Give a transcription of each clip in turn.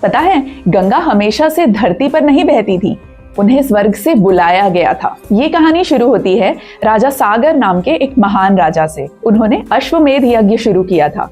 पता है, गंगा हमेशा से धरती पर नहीं बहती थी, उन्हें स्वर्ग से बुलाया गया था। ये कहानी शुरू होती है राजा सागर नाम के एक महान राजा से। उन्होंने अश्वमेध यज्ञ शुरू किया था,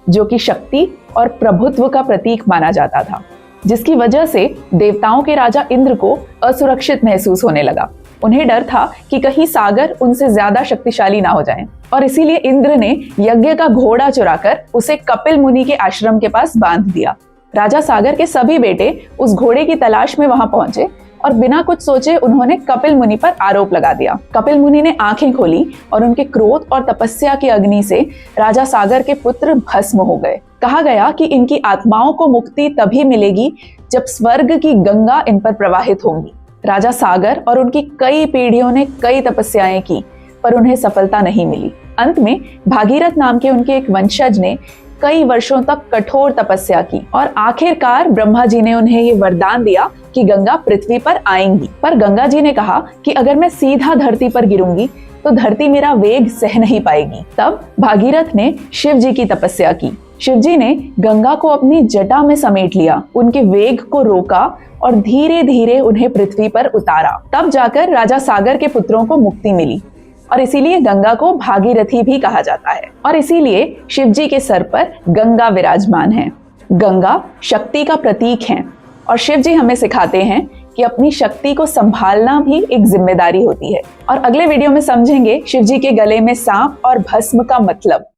जो कि शक्ति और प्रभुत्व का प्रतीक माना जाता था, जिसकी वजह से देवताओं के राजा इंद्र को असुरक्षित महसूस होने लगा। उन्हें डर था कि कहीं सागर उनसे ज्यादा शक्तिशाली ना हो जाए, और इसीलिए इंद्र ने यज्ञ का घोड़ा चुराकर उसे कपिल मुनि के आश्रम के पास बांध दिया। राजा सागर के सभी बेटे उस घोड़े की तलाश में वहां पहुंचे और बिना कुछ सोचे उन्होंने कपिल मुनि पर आरोप लगा दिया। कपिल मुनि ने आंखें खोली और उनके क्रोध और तपस्या की अग्नि से राजा सागर के पुत्र भस्म हो गए। कहा गया कि इनकी आत्माओं को मुक्ति तभी मिलेगी जब स्वर्ग की गंगा इन पर प्रवाहित होंगी। राजा सागर और उनकी कई पीढ़ियों ने कई तपस्याएं की, पर उन्हें सफलता नहीं मिली। अंत में भागीरथ नाम के उनके एक वंशज ने कई वर्षों तक कठोर तपस्या की और आखिरकार ब्रह्मा जी ने उन्हें ये वरदान दिया कि गंगा पृथ्वी पर आएंगी। पर गंगा जी ने कहा कि अगर मैं सीधा धरती पर गिरूंगी तो धरती मेरा वेग सह नहीं पाएगी। तब भागीरथ ने शिव जी की तपस्या की। शिव जी ने गंगा को अपनी जटा में समेट लिया, उनके वेग को रोका और धीरे धीरे उन्हें पृथ्वी पर उतारा। तब जाकर राजा सागर के पुत्रों को मुक्ति मिली, और इसीलिए गंगा को भागीरथी भी कहा जाता है, और इसीलिए शिव जी के सर पर गंगा विराजमान है। गंगा शक्ति का प्रतीक है, और शिव जी हमें सिखाते हैं कि अपनी शक्ति को संभालना भी एक जिम्मेदारी होती है। और अगले वीडियो में समझेंगे शिव जी के गले में सांप और भस्म का मतलब।